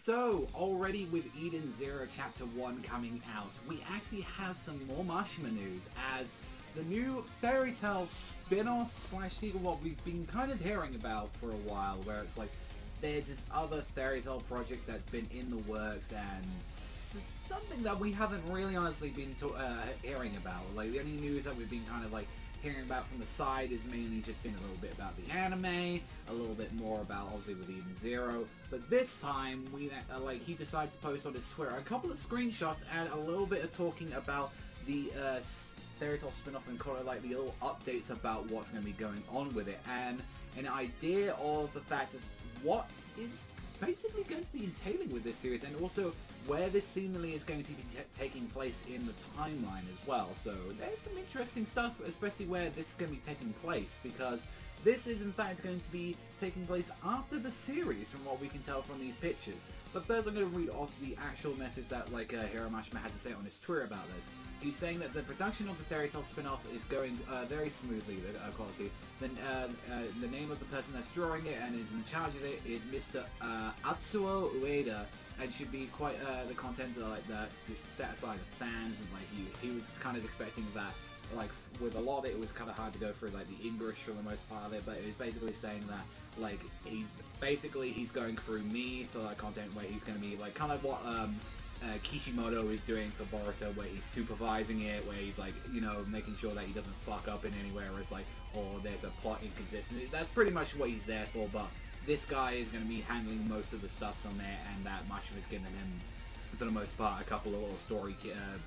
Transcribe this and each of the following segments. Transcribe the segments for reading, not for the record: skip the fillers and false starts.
So, already with Eden Zero Chapter 1 coming out, we actually have some more Mashima news, as the new Fairy Tail spin-off slash sequel, what we've been kind of hearing about for a while, where it's like, there's this other Fairy Tail project that's been in the works, and something that we haven't really honestly been hearing about. Like, the only news that we've been kind of like hearing about from the side is mainly just been a little bit about the anime, a little bit more about obviously with Eden Zero, but this time we he decided to post on his Twitter a couple of screenshots and a little bit of talking about the Fairy Tail spin-off and kind of like the little updates about what's going to be going on with it, and an idea of the fact of what is basically going to be entailing with this series, and also where this seemingly is going to be taking place in the timeline as well. So there's some interesting stuff, especially where this is going to be taking place, because this is in fact going to be taking place after the series, from what we can tell from these pictures. But first I'm going to read off the actual message that Hiro Mashima had to say on his Twitter about this. He's saying that the production of the Fairy Tail spin-off is going very smoothly, the quality. Then the name of the person that's drawing it and is in charge of it is Mr. Atsuo Ueda, and should be quite the content that to set aside the fans, and like he was kind of expecting that. Like with a lot of it, it was kind of hard to go through like the English for the most part of it, but it was basically saying that like he's going through me for like content where he's going to be like kind of what Kishimoto is doing for Boruto, where he's supervising it, where he's like, you know, making sure that he doesn't fuck up in anywhere, where it's like, oh, there's a plot inconsistency. That's pretty much what he's there for, but this guy is going to be handling most of the stuff from there, and that Mashima is giving him, for the most part, a couple of little story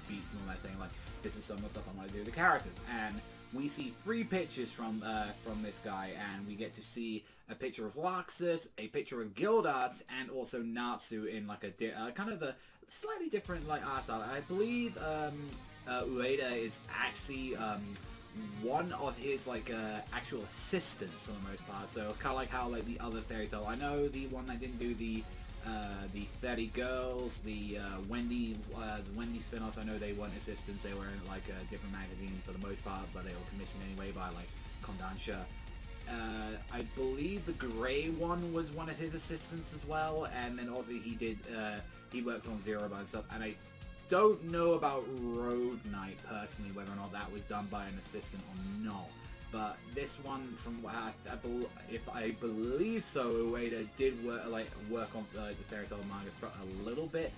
beats and all that, saying like, this is some of the stuff I want to do with the characters. And we see 3 pictures from this guy, and we get to see a picture of Laxus, a picture of Gildarts, and also Natsu in like a kind of a slightly different like art style. I believe Ueda is actually one of his like actual assistants for the most part. So kind of like how like the other Fairy Tail. I know the one that didn't do the 30 Girls, the Wendy spin-offs, I know they weren't assistants, they were in like a different magazine for the most part, but they were commissioned anyway by like Kondansha. I believe the Grey one was one of his assistants as well, and then also he worked on Zero by himself, and I don't know about Road Knight personally, whether or not that was done by an assistant or not. But this one, from what if I believe so, Ueda did work on the Fairy Tail manga for a little bit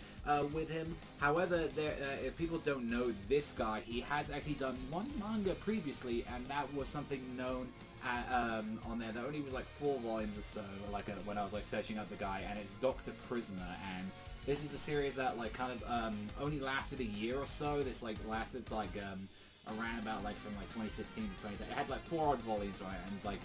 with him. However, if people don't know this guy, he has actually done one manga previously, and that was something known on there that only was like 4 volumes or so. When I was like searching up the guy, and it's Dr. Prisoner, and this is a series that like kind of only lasted a year or so. This like lasted like around about like from like 2016 to 2010. It had like 4 odd volumes, right? And like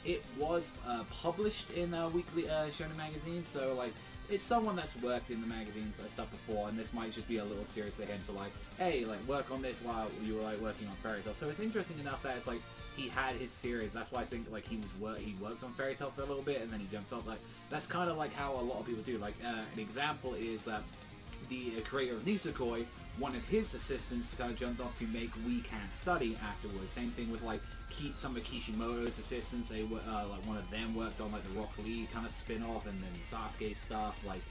it was published in a weekly shonen magazine, so like it's someone that's worked in the magazine for stuff before, and this might just be a little series to him to like, hey, like work on this while you were like working on Fairy Tail. So it's interesting enough that it's like he had his series. That's why I think like he worked on Fairy Tail for a little bit, and then he jumped off. Like that's kind of like how a lot of people do. Like an example is that the creator of Nisekoi, one of his assistants kind of jumped off to make We Can't Study afterwards. Same thing with like some of Kishimoto's assistants. They were like one of them worked on like the Rock Lee kind of spin-off, and then Sasuke stuff. Like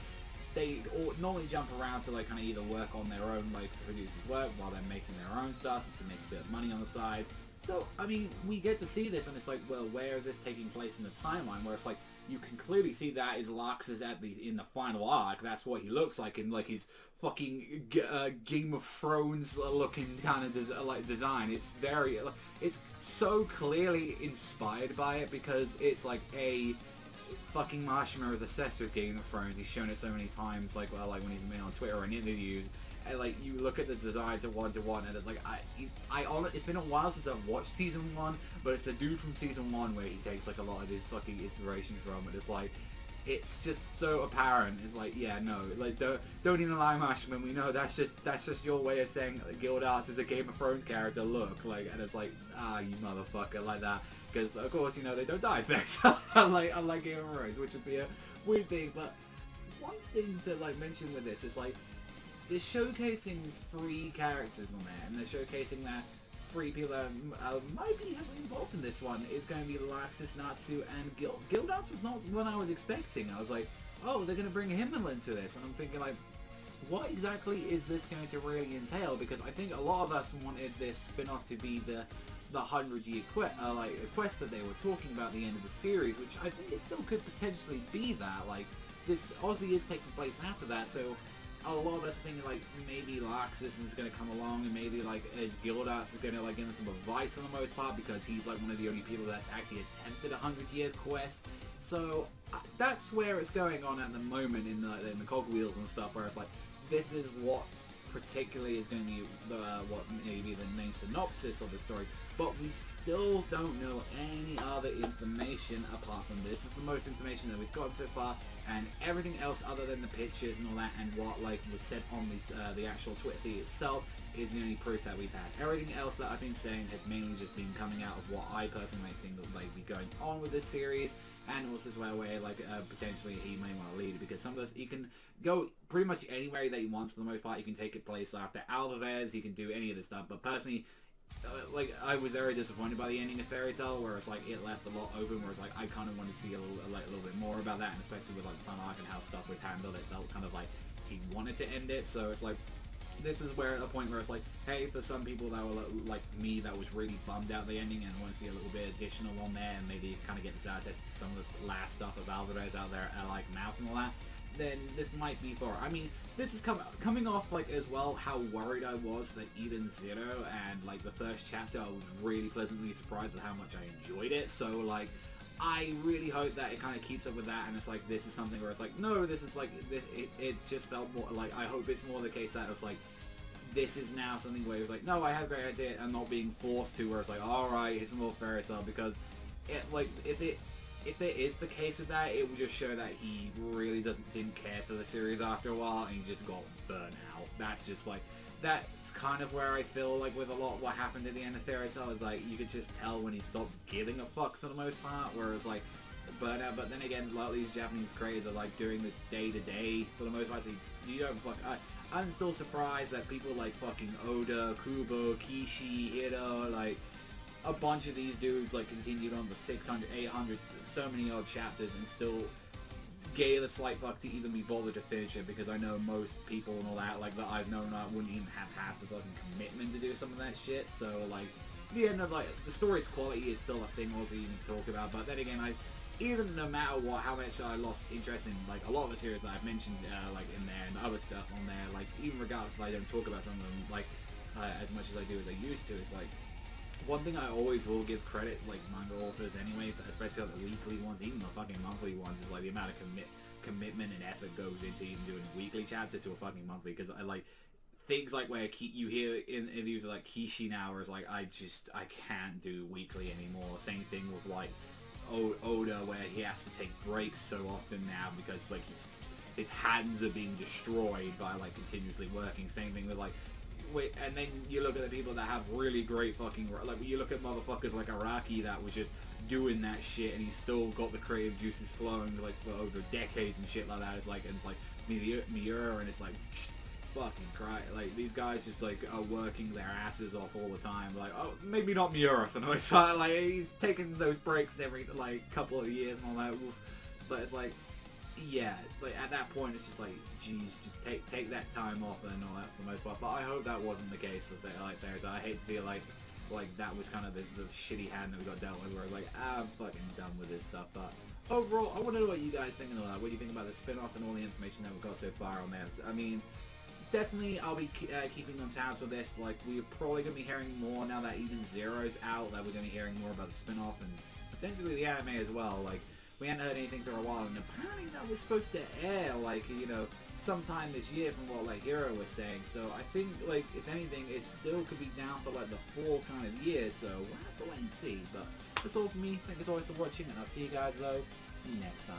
they all normally jump around to like kind of either work on their own like producers' work while they're making their own stuff to make a bit of money on the side. So I mean, we get to see this, and it's like, well, where is this taking place in the timeline? Where it's like you can clearly see that is Laxus in the final arc. That's what he looks like in like his fucking Game of Thrones looking kind of design. It's so clearly inspired by it, because it's like a fucking Mashima is obsessed with Game of Thrones. He's shown it so many times, like when he's been on Twitter or in interviews. And like you look at the design to one, and it's like it's been a while since I've watched season 1, but it's the dude from season 1 where he takes like a lot of his fucking inspiration from, and it's like it's just so apparent. It's like, yeah, no, like don't even lie, Mashima. We know that's just your way of saying Gildarts is a Game of Thrones character. Look, like, and it's like, you motherfucker, like that, because of course you know they don't die effects, unlike Game of Thrones, which would be a weird thing. But one thing to like mention with this is like, they're showcasing 3 characters on there, and they're showcasing that 3 people that might be heavily involved in this one is going to be Laxus, Natsu, and Gildarts was not what I was expecting. I was like, oh, they're going to bring Himmel into this. And I'm thinking, like, what exactly is this going to really entail? Because I think a lot of us wanted this spin-off to be the 100-year quest that they were talking about at the end of the series, which I think it still could potentially be that. Like, this Aussie is taking place after that, so a lot of us are thinking, like, maybe Laxus is going to come along, and maybe, like, his Gildas is going to, like, give him some advice for the most part, because he's, like, one of the only people that's actually attempted a 100 years quest. So, that's where it's going on at the moment in the cogwheels and stuff, where it's like, this is what particularly is going to be what maybe the main synopsis of the story, but we still don't know any other information apart from this. This is the most information that we've got so far, and everything else other than the pictures and all that, and what like was said on the actual Twitter feed itself, is the only proof that we've had. Everything else that I've been saying has mainly just been coming out of what I personally think that might be going on with this series, and also as well where like potentially he may want to lead it, because some of this you can go pretty much anywhere that he wants for the most part. You can take it place after Alvarez, you can do any of this stuff, but personally, like, I was very disappointed by the ending of Fairy Tail, where it's like it left a lot open, where it's like I kind of want to see a little bit more about that, and especially with like the fun arc and how stuff was handled, it felt kind of like he wanted to end it. So it's like, this is where a point where it's like, hey, for some people that were like me, that was really bummed out the ending and want to see a little bit additional on there, and maybe kind of get the side test to some of this last stuff of Alvarez out there, like Mouth and all that, then this might be for. I mean, this is coming off like as well how worried I was that E.N.D. Zero, and like the first chapter, I was really pleasantly surprised at how much I enjoyed it. So like, I really hope that it kind of keeps up with that, and it's like, this is something where it's like, no, this is like, it just felt more like, I hope it's more the case that it's like, this is now something where it's like, no, I have a great idea, and not being forced to, where it's like, alright, it's more Fairy Tail, because it, like, if it is the case with that, it will just show that he really didn't care for the series after a while, and he just got burnt out. That's just like, that's kind of where I feel like with a lot of what happened at the end of Fairy Tail, is like, you could just tell when he stopped giving a fuck for the most part, where it's like, burnt out. But then again, a lot of these Japanese creators are like doing this day to day for the most part, so you don't fuck. I'm still surprised that people like fucking Oda, Kubo, Kishi, Hiro, like a bunch of these dudes like continued on for 600, 800, so many odd chapters, and still gave a slight fuck to even be bothered to finish it, because I know most people and all that, like, that I've known, wouldn't even have half the fucking commitment to do some of that shit. So like, the end of like the story's quality is still a thing also you can talk about. But then again, even no matter what, how much I lost interest in like a lot of the series that I've mentioned like in there, and the other stuff on there, like even regardless if I don't talk about some of them like as much as I do as I used to, it's like, one thing I always will give credit like manga authors anyway, especially on the weekly ones, even the fucking monthly ones, is like the amount of commitment and effort goes into even doing a weekly chapter to a fucking monthly. Because I like things like where you hear in interviews like Kishi now, where it's like, I can't do weekly anymore. Same thing with like Oda, where he has to take breaks so often now because like his hands are being destroyed by like continuously working. Same thing with like, and then you look at the people that have really great fucking, like you look at motherfuckers like Araki that was just doing that shit, and he's still got the creative juices flowing like for over decades and shit like that. It's like, and like Miura, and it's like, fucking cry. Like, these guys just like are working their asses off all the time. Like, oh, maybe not Miura for the most part. Like, he's taking those breaks every like couple of years and all that. But it's like, yeah, like at that point it's just like, geez, just take that time off and all that for the most part. But I hope that wasn't the case with like Fairy Tail. I hate to feel like that was kind of the shitty hand that we got dealt with, where like, I'm fucking done with this stuff. But overall, I want to know what you guys think of that. What do you think about the spin-off and all the information that we've got so far on that? I mean, definitely I'll be keeping on tabs with this. Like, we're probably going to be hearing more now that even Zero's out, that we're going to be hearing more about the spin-off and potentially the anime as well. Like, we hadn't heard anything for a while, and apparently that was supposed to air, like, you know, sometime this year from what, like, Hiro was saying. So I think, like, if anything, it still could be down for, like, the fall kind of year, so we'll have to wait and see. But that's all for me. Thank you so much for watching, and I'll see you guys, though, next time.